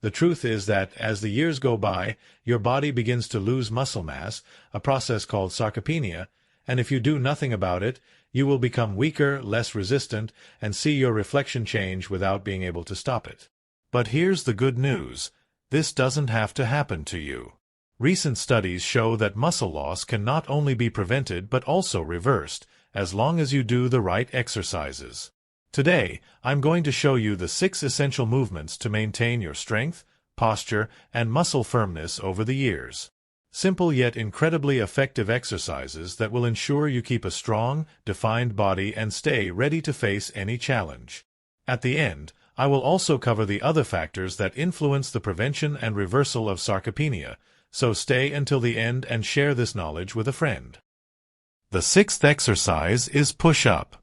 The truth is that as the years go by, your body begins to lose muscle mass, a process called sarcopenia, and if you do nothing about it, you will become weaker, less resistant, and see your reflection change without being able to stop it. But here's the good news. This doesn't have to happen to you. Recent studies show that muscle loss can not only be prevented but also reversed, as long as you do the right exercises. Today, I'm going to show you the 6 essential movements to maintain your strength, posture, and muscle firmness over the years. Simple yet incredibly effective exercises that will ensure you keep a strong, defined body and stay ready to face any challenge. At the end, I will also cover the other factors that influence the prevention and reversal of sarcopenia, so stay until the end and share this knowledge with a friend. The 6th exercise is push-up.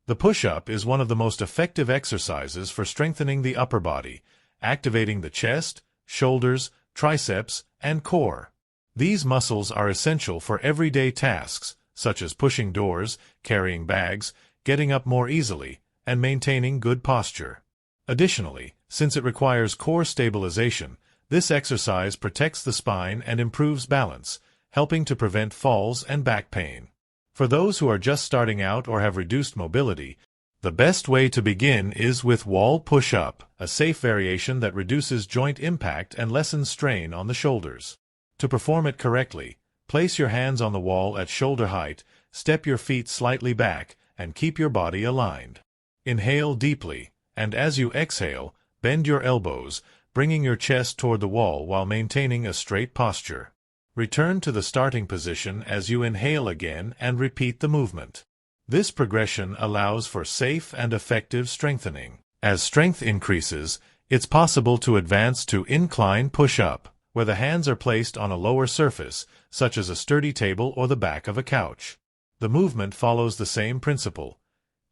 The push-up is one of the most effective exercises for strengthening the upper body, activating the chest, shoulders, triceps, and core. These muscles are essential for everyday tasks, such as pushing doors, carrying bags, getting up more easily, and maintaining good posture. Additionally, since it requires core stabilization, this exercise protects the spine and improves balance, helping to prevent falls and back pain. For those who are just starting out or have reduced mobility, the best way to begin is with wall push-up, a safe variation that reduces joint impact and lessens strain on the shoulders. To perform it correctly, place your hands on the wall at shoulder height, step your feet slightly back, and keep your body aligned. Inhale deeply, and as you exhale, bend your elbows, bringing your chest toward the wall while maintaining a straight posture. Return to the starting position as you inhale again and repeat the movement. This progression allows for safe and effective strengthening. As strength increases, it's possible to advance to incline push-up, where the hands are placed on a lower surface, such as a sturdy table or the back of a couch. The movement follows the same principle.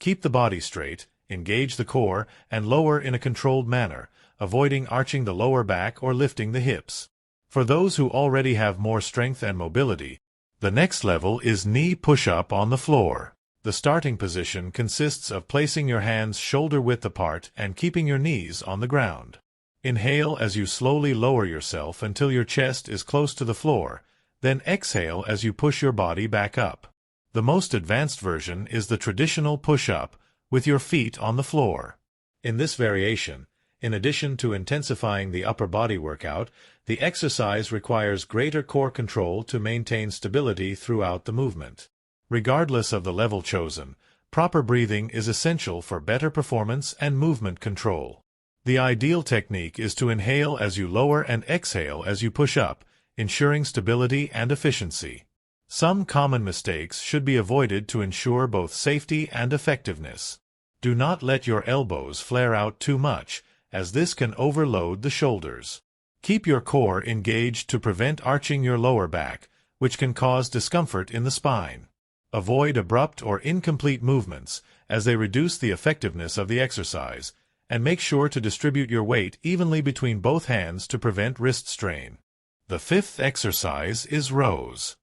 Keep the body straight, engage the core, and lower in a controlled manner, avoiding arching the lower back or lifting the hips. For those who already have more strength and mobility, the next level is knee push-up on the floor. The starting position consists of placing your hands shoulder-width apart and keeping your knees on the ground. Inhale as you slowly lower yourself until your chest is close to the floor, then exhale as you push your body back up. The most advanced version is the traditional push-up, with your feet on the floor. In this variation, in addition to intensifying the upper body workout, the exercise requires greater core control to maintain stability throughout the movement. Regardless of the level chosen, proper breathing is essential for better performance and movement control. The ideal technique is to inhale as you lower and exhale as you push up, ensuring stability and efficiency. Some common mistakes should be avoided to ensure both safety and effectiveness. Do not let your elbows flare out too much, as this can overload the shoulders. Keep your core engaged to prevent arching your lower back, which can cause discomfort in the spine. Avoid abrupt or incomplete movements, as they reduce the effectiveness of the exercise, and make sure to distribute your weight evenly between both hands to prevent wrist strain. The 5th exercise is rows.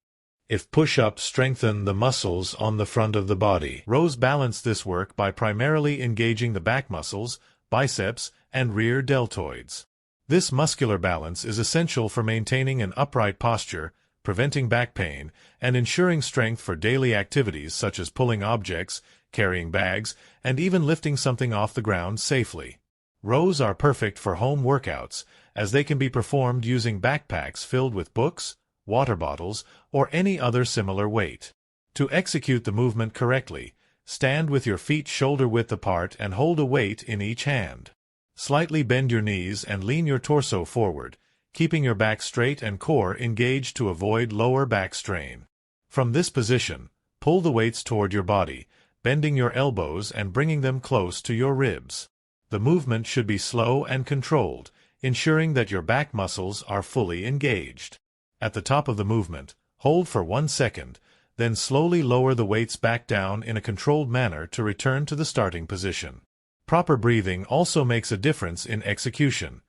If push-ups strengthen the muscles on the front of the body, rows balance this work by primarily engaging the back muscles, biceps, and rear deltoids. This muscular balance is essential for maintaining an upright posture, preventing back pain, and ensuring strength for daily activities such as pulling objects, carrying bags, and even lifting something off the ground safely. Rows are perfect for home workouts, as they can be performed using backpacks filled with books, water bottles, or any other similar weight. To execute the movement correctly, stand with your feet shoulder-width apart and hold a weight in each hand. Slightly bend your knees and lean your torso forward, keeping your back straight and core engaged to avoid lower back strain. From this position, pull the weights toward your body, bending your elbows and bringing them close to your ribs. The movement should be slow and controlled, ensuring that your back muscles are fully engaged. At the top of the movement, hold for 1 second, then slowly lower the weights back down in a controlled manner to return to the starting position. Proper breathing also makes a difference in execution.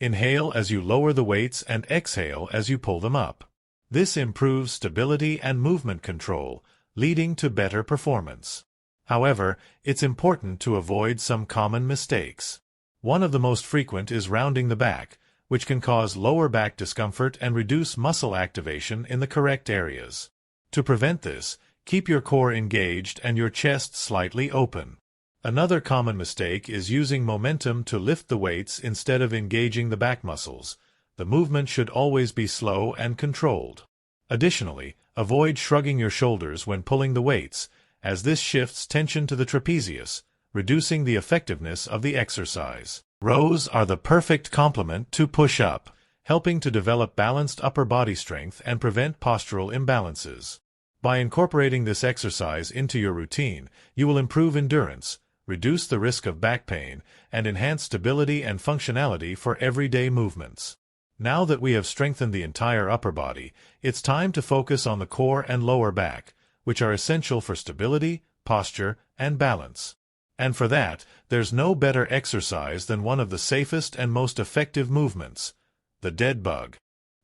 Inhale as you lower the weights and exhale as you pull them up. This improves stability and movement control, leading to better performance. However, it's important to avoid some common mistakes. One of the most frequent is rounding the back, which can cause lower back discomfort and reduce muscle activation in the correct areas. To prevent this, keep your core engaged and your chest slightly open. Another common mistake is using momentum to lift the weights instead of engaging the back muscles. The movement should always be slow and controlled. Additionally, avoid shrugging your shoulders when pulling the weights, as this shifts tension to the trapezius, reducing the effectiveness of the exercise. Rows are the perfect complement to push-up, helping to develop balanced upper body strength and prevent postural imbalances. By incorporating this exercise into your routine, you will improve endurance, reduce the risk of back pain, and enhance stability and functionality for everyday movements. Now that we have strengthened the entire upper body, it's time to focus on the core and lower back, which are essential for stability, posture, and balance. And for that, there's no better exercise than one of the safest and most effective movements, the dead bug.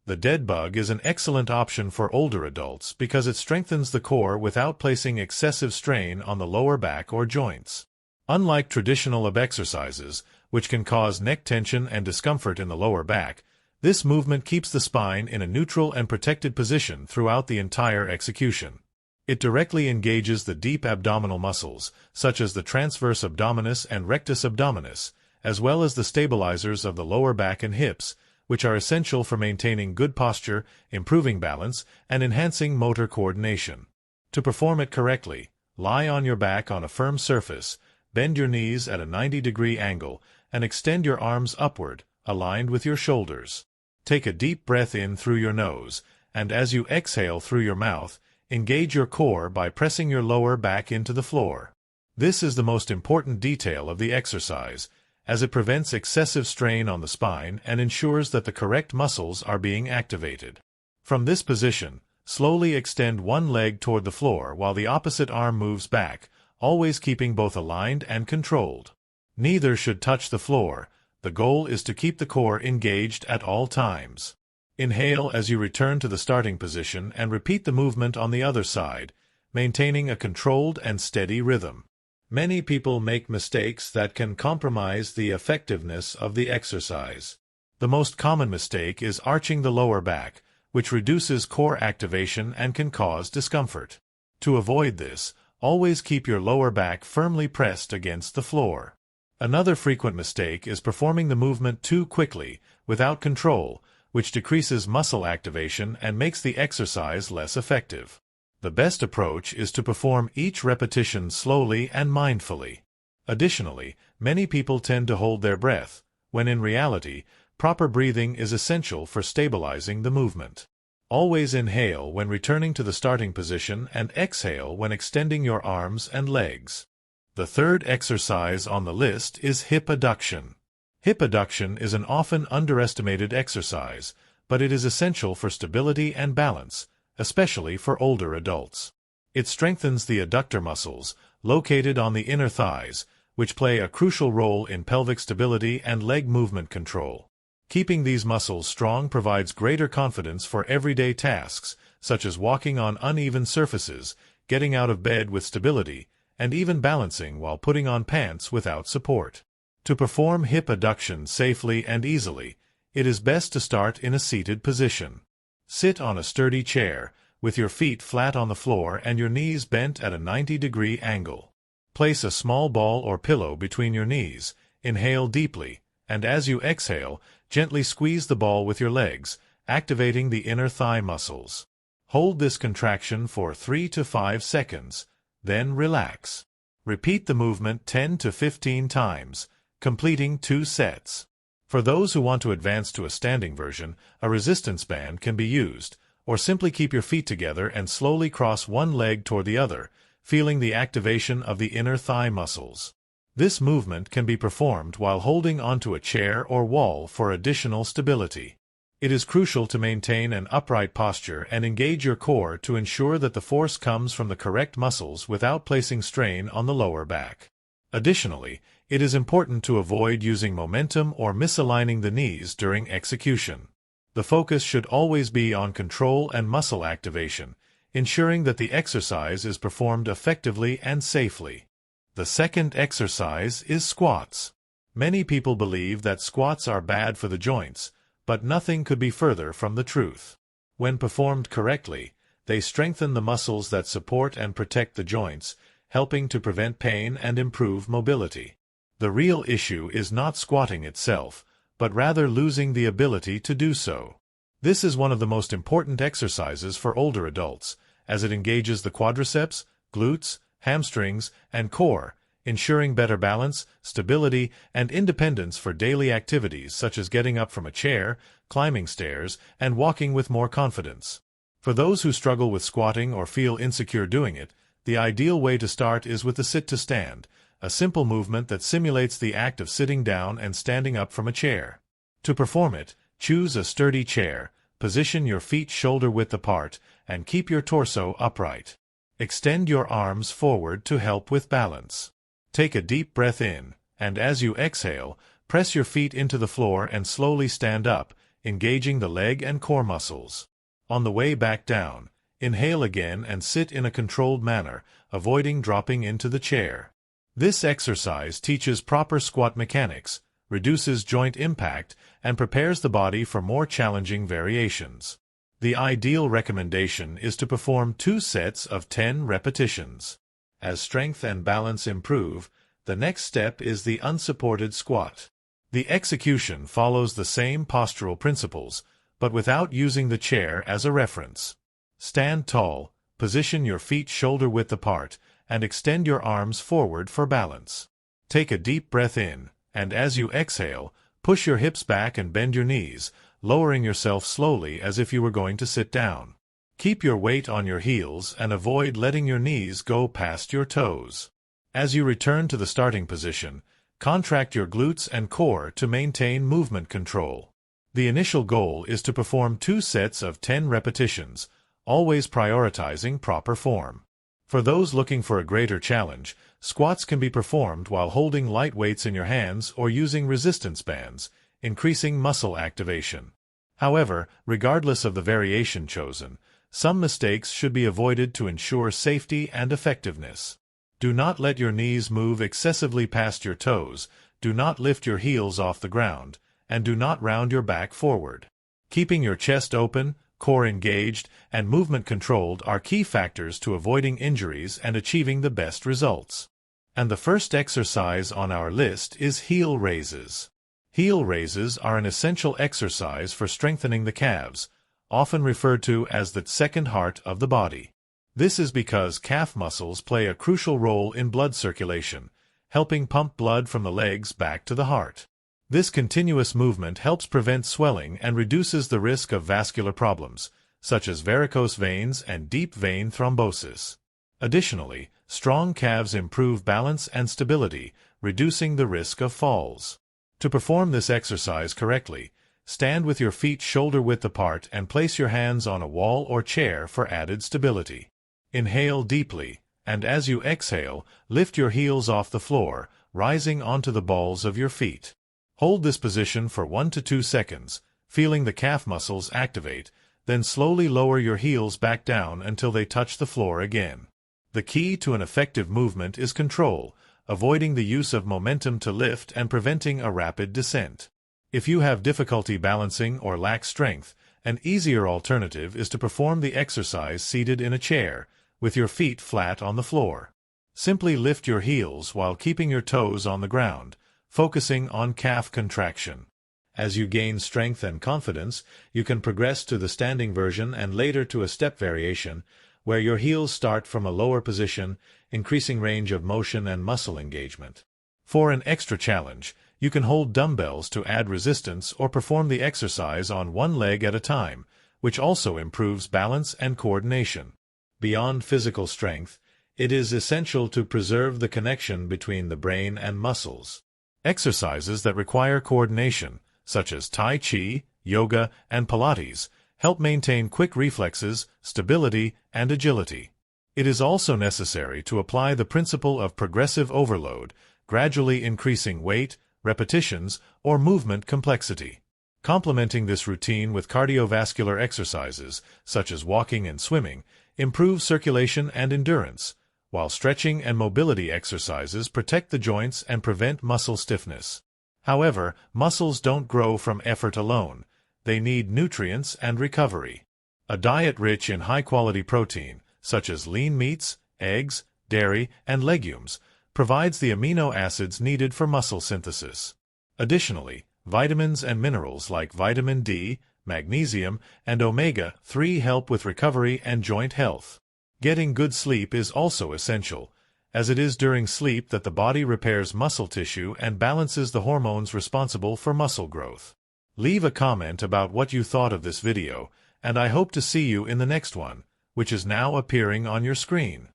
The dead bug is an excellent option for older adults because it strengthens the core without placing excessive strain on the lower back or joints. Unlike traditional ab exercises, which can cause neck tension and discomfort in the lower back, this movement keeps the spine in a neutral and protected position throughout the entire execution. It directly engages the deep abdominal muscles, such as the transverse abdominis and rectus abdominis, as well as the stabilizers of the lower back and hips, which are essential for maintaining good posture, improving balance, and enhancing motor coordination. To perform it correctly, lie on your back on a firm surface, bend your knees at a 90-degree angle, and extend your arms upward, aligned with your shoulders. Take a deep breath in through your nose, and as you exhale through your mouth, engage your core by pressing your lower back into the floor. This is the most important detail of the exercise, as it prevents excessive strain on the spine and ensures that the correct muscles are being activated. From this position, slowly extend one leg toward the floor while the opposite arm moves back, always keeping both aligned and controlled. Neither should touch the floor. The goal is to keep the core engaged at all times. Inhale as you return to the starting position and repeat the movement on the other side, maintaining a controlled and steady rhythm. Many people make mistakes that can compromise the effectiveness of the exercise. The most common mistake is arching the lower back, which reduces core activation and can cause discomfort. To avoid this, always keep your lower back firmly pressed against the floor. Another frequent mistake is performing the movement too quickly, without control, which decreases muscle activation and makes the exercise less effective. The best approach is to perform each repetition slowly and mindfully. Additionally, many people tend to hold their breath, when in reality, proper breathing is essential for stabilizing the movement. Always inhale when returning to the starting position and exhale when extending your arms and legs. The third exercise on the list is hip adduction. Hip adduction is an often underestimated exercise, but it is essential for stability and balance, especially for older adults. It strengthens the adductor muscles, located on the inner thighs, which play a crucial role in pelvic stability and leg movement control. Keeping these muscles strong provides greater confidence for everyday tasks, such as walking on uneven surfaces, getting out of bed with stability, and even balancing while putting on pants without support. To perform hip adduction safely and easily, it is best to start in a seated position. Sit on a sturdy chair, with your feet flat on the floor and your knees bent at a 90-degree angle. Place a small ball or pillow between your knees, inhale deeply, and as you exhale, gently squeeze the ball with your legs, activating the inner thigh muscles. Hold this contraction for 3 to 5 seconds, then relax. Repeat the movement 10 to 15 times, completing 2 sets. For those who want to advance to a standing version, a resistance band can be used, or simply keep your feet together and slowly cross one leg toward the other, feeling the activation of the inner thigh muscles. This movement can be performed while holding onto a chair or wall for additional stability. It is crucial to maintain an upright posture and engage your core to ensure that the force comes from the correct muscles without placing strain on the lower back. Additionally, it is important to avoid using momentum or misaligning the knees during execution. The focus should always be on control and muscle activation, ensuring that the exercise is performed effectively and safely. The second exercise is squats. Many people believe that squats are bad for the joints, but nothing could be further from the truth. When performed correctly, they strengthen the muscles that support and protect the joints, helping to prevent pain and improve mobility. The real issue is not squatting itself, but rather losing the ability to do so. This is one of the most important exercises for older adults, as it engages the quadriceps, glutes, hamstrings, and core, ensuring better balance, stability, and independence for daily activities such as getting up from a chair, climbing stairs, and walking with more confidence. For those who struggle with squatting or feel insecure doing it, the ideal way to start is with the sit-to-stand, a simple movement that simulates the act of sitting down and standing up from a chair. To perform it, choose a sturdy chair, position your feet shoulder-width apart, and keep your torso upright. Extend your arms forward to help with balance. Take a deep breath in, and as you exhale, press your feet into the floor and slowly stand up, engaging the leg and core muscles. On the way back down, inhale again and sit in a controlled manner, avoiding dropping into the chair. This exercise teaches proper squat mechanics, reduces joint impact, and prepares the body for more challenging variations. The ideal recommendation is to perform 2 sets of 10 repetitions. As strength and balance improve, the next step is the unsupported squat. The execution follows the same postural principles, but without using the chair as a reference. Stand tall, position your feet shoulder-width apart, and extend your arms forward for balance. Take a deep breath in, and as you exhale, push your hips back and bend your knees, lowering yourself slowly as if you were going to sit down. Keep your weight on your heels and avoid letting your knees go past your toes. As you return to the starting position, contract your glutes and core to maintain movement control. The initial goal is to perform 2 sets of 10 repetitions, always prioritizing proper form. For those looking for a greater challenge, squats can be performed while holding light weights in your hands or using resistance bands, increasing muscle activation. However, regardless of the variation chosen, some mistakes should be avoided to ensure safety and effectiveness. Do not let your knees move excessively past your toes, do not lift your heels off the ground, and do not round your back forward. Keeping your chest open, core engaged, and movement controlled are key factors to avoiding injuries and achieving the best results. And the first exercise on our list is heel raises. Heel raises are an essential exercise for strengthening the calves, often referred to as the second heart of the body. This is because calf muscles play a crucial role in blood circulation, helping pump blood from the legs back to the heart. This continuous movement helps prevent swelling and reduces the risk of vascular problems, such as varicose veins and deep vein thrombosis. Additionally, strong calves improve balance and stability, reducing the risk of falls. To perform this exercise correctly, stand with your feet shoulder-width apart and place your hands on a wall or chair for added stability. Inhale deeply, and as you exhale, lift your heels off the floor, rising onto the balls of your feet. Hold this position for 1 to 2 seconds, feeling the calf muscles activate, then slowly lower your heels back down until they touch the floor again. The key to an effective movement is control, avoiding the use of momentum to lift and preventing a rapid descent. If you have difficulty balancing or lack strength, an easier alternative is to perform the exercise seated in a chair, with your feet flat on the floor. Simply lift your heels while keeping your toes on the ground, focusing on calf contraction. As you gain strength and confidence, you can progress to the standing version and later to a step variation, where your heels start from a lower position, increasing range of motion and muscle engagement. For an extra challenge, you can hold dumbbells to add resistance or perform the exercise on one leg at a time, which also improves balance and coordination. Beyond physical strength, it is essential to preserve the connection between the brain and muscles. Exercises that require coordination, such as Tai Chi, yoga, and Pilates, help maintain quick reflexes, stability, and agility. It is also necessary to apply the principle of progressive overload, gradually increasing weight, repetitions, or movement complexity. Complementing this routine with cardiovascular exercises, such as walking and swimming, improves circulation and endurance, while stretching and mobility exercises protect the joints and prevent muscle stiffness. However, muscles don't grow from effort alone. They need nutrients and recovery. A diet rich in high-quality protein, such as lean meats, eggs, dairy, and legumes, provides the amino acids needed for muscle synthesis. Additionally, vitamins and minerals like vitamin D, magnesium, and omega-3 help with recovery and joint health. Getting good sleep is also essential, as it is during sleep that the body repairs muscle tissue and balances the hormones responsible for muscle growth. Leave a comment about what you thought of this video, and I hope to see you in the next one, which is now appearing on your screen.